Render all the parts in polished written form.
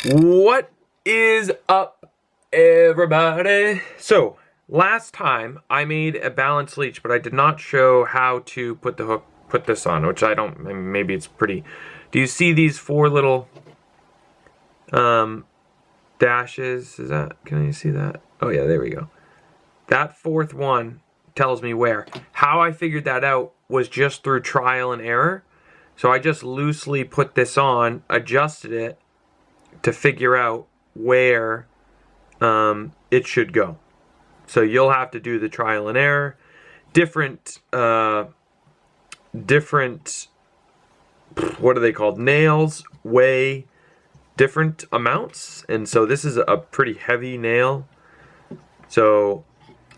What is up, everybody? So, last time I made a balanced leech, but I did not show how to put this on, which I don't, maybe it's pretty. Do you see these four little dashes? Can you see that? Oh yeah, there we go. That fourth one tells me where. How I figured that out was just through trial and error. So I just loosely put this on, adjusted it to figure out where it should go. So you'll have to do the trial and error. Different, what are they called? Nails weigh different amounts. And so this is a pretty heavy nail. So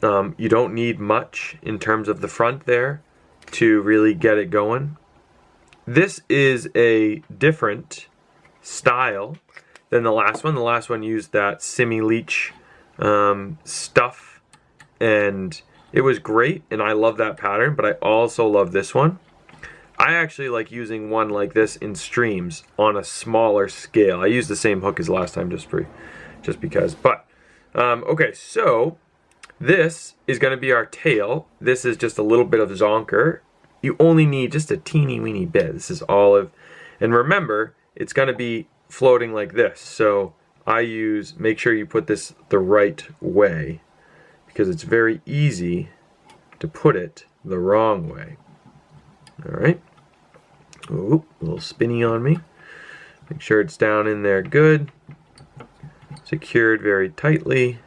you don't need much in terms of the front there to really get it going. This is a different style than the last one. The last one used that semi-leech stuff, and it was great, and I love that pattern, but I also love this one. I actually like using one like this in streams on a smaller scale. I used the same hook as last time just because. But, okay, so this is going to be our tail. This is just a little bit of zonker. You only need just a teeny weeny bit. This is olive. And remember, it's going to be floating like this. So make sure you put this the right way, because it's very easy to put it the wrong way. All right. Ooh, a little spinny on me. Make sure it's down in there good. Secured very tightly.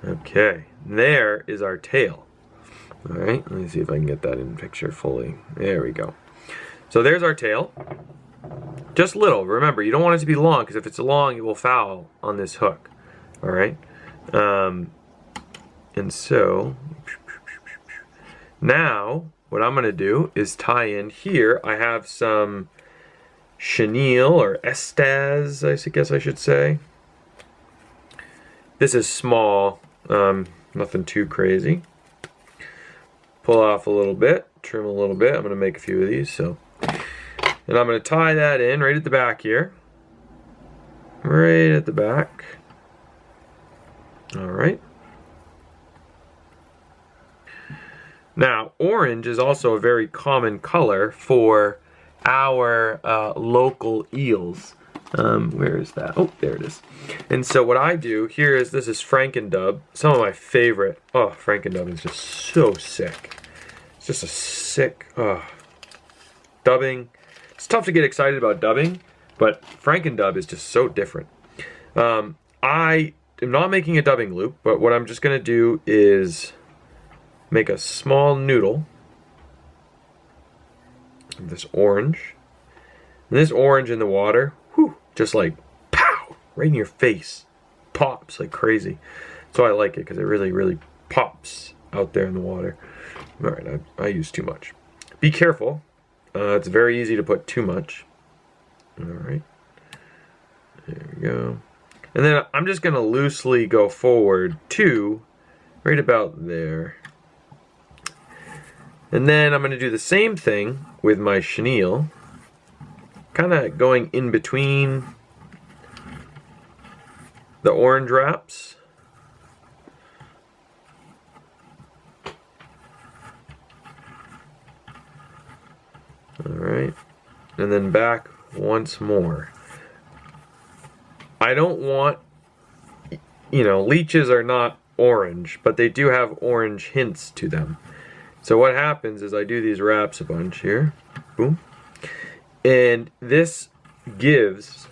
Okay, there is our tail. All right, let me see if I can get that in picture fully. There we go. So there's our tail. Just little. Remember, you don't want it to be long, because if it's long, it will foul on this hook. All right. And so now what I'm going to do is tie in here. I have some chenille or estaz, I guess I should say. This is small, nothing too crazy. Pull off a little bit, trim a little bit. I'm going to make a few of these. And I'm going to tie that in right at the back here. Right at the back. All right. Now, orange is also a very common color for our local eels. Where is that? Oh, there it is. And so what I do here is, this is Frankendub. Some of my favorite. Oh, Frankendub is just so sick. It's just a sick dubbing. It's tough to get excited about dubbing, but Frankendub is just so different. I am not making a dubbing loop, but what I'm just going to do is make a small noodle of this orange. And this orange in the water, whew, just like pow, right in your face. Pops like crazy. So I like it because it really, really pops out there in the water. All right, I use too much. Be careful. It's very easy to put too much. All right. There we go. And then I'm just going to loosely go forward to right about there. And then I'm going to do the same thing with my chenille. Kind of going in between the orange wraps. Alright, and then back once more. I don't want, leeches are not orange, but they do have orange hints to them. So what happens is I do these wraps a bunch here, boom, and this gives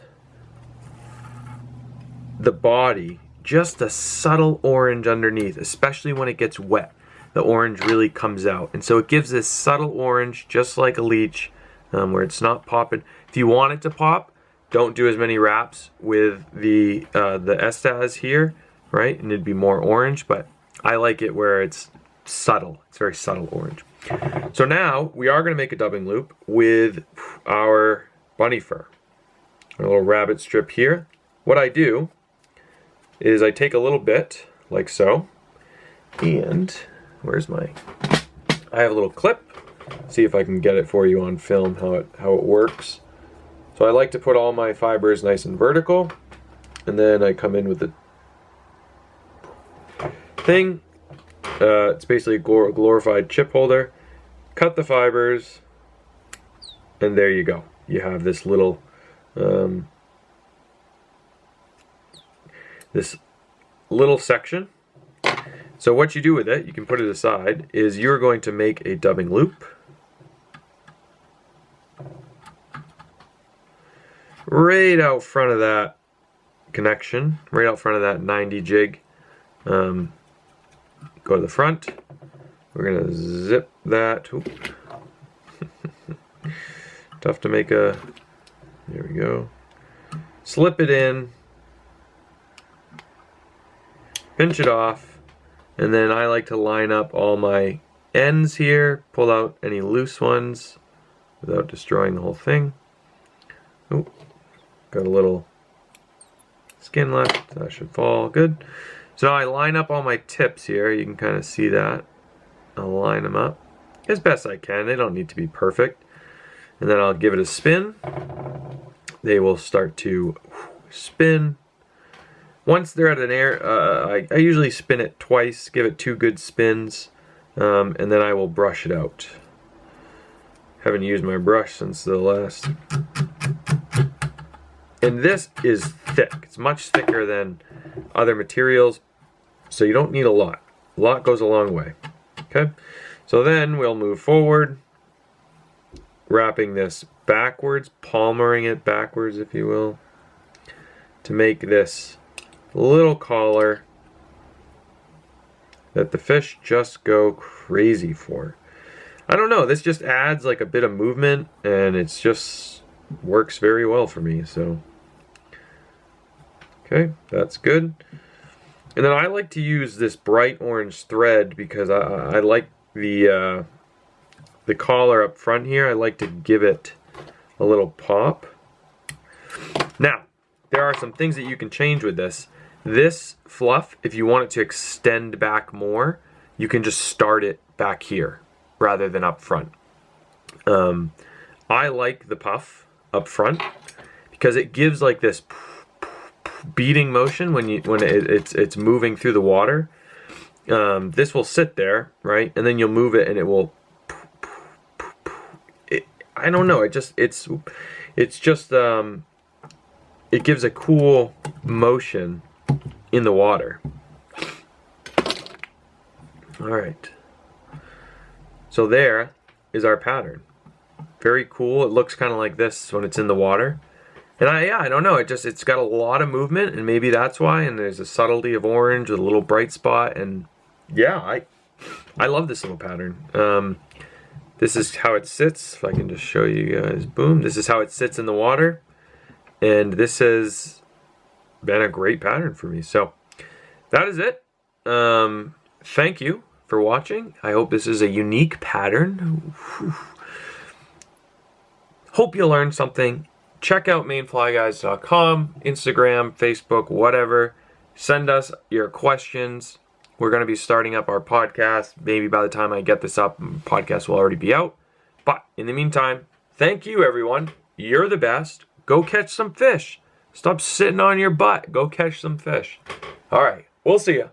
the body just a subtle orange underneath, especially when it gets wet. The orange really comes out, and so it gives this subtle orange, just like a leech, where it's not popping. If you want it to pop, don't do as many wraps with the estaz here, right? And it'd be more orange, but I like it where it's subtle. It's very subtle orange. So now we are going to make a dubbing loop with our bunny fur, our little rabbit strip here. What I do is I take a little bit like so, and I have a little clip. See if I can get it for you on film how it works. So I like to put all my fibers nice and vertical, and then I come in with the thing. It's basically a glorified chip holder. Cut the fibers, and there you go. You have this little section. So what you do with it, you can put it aside, is you're going to make a dubbing loop. Right out front of that connection, right out front of that 90 jig. Go to the front. We're gonna zip that. Tough to make a, there we go. Slip it in, pinch it off, and then I like to line up all my ends here, pull out any loose ones without destroying the whole thing. Oh, got a little skin left, that should fall good. So now I line up all my tips here, you can kind of see that. I'll line them up as best I can, they don't need to be perfect. And then I'll give it a spin. They will start to spin. Once they're at an air, I usually spin it twice, give it 2 good spins, and then I will brush it out. Haven't used my brush since the last. And this is thick. It's much thicker than other materials, so you don't need a lot. A lot goes a long way. Okay, so then we'll move forward, wrapping this backwards, palmering it backwards, if you will, to make this little collar that the fish just go crazy for. I don't know, this just adds like a bit of movement, and it's just works very well for me. So okay, that's good. And then I like to use this bright orange thread because I like the collar up front here. I like to give it a little pop. Now, there are some things that you can change with this. This fluff, if you want it to extend back more, you can just start it back here rather than up front. I like the puff up front because it gives like this beating motion when it's moving through the water. This will sit there, right, and then you'll move it, and it will. I don't know. It gives a cool motion in the water. All right. So there is our pattern. Very cool. It looks kind of like this when it's in the water. And I don't know, it's got a lot of movement, and maybe that's why, and there's a subtlety of orange with a little bright spot, and yeah, I love this little pattern. This is how it sits, if I can just show you guys, boom, this is how it sits in the water, and this has been a great pattern for me. So that is it. Thank you for watching. I hope this is a unique pattern. Hope you learned something. Check out maineflyguys.com, Instagram, Facebook, whatever. Send us your questions. We're going to be starting up our podcast. Maybe by the time I get this up, podcast will already be out. But in the meantime, thank you, everyone. You're the best. Go catch some fish. Stop sitting on your butt. Go catch some fish. All right. We'll see you.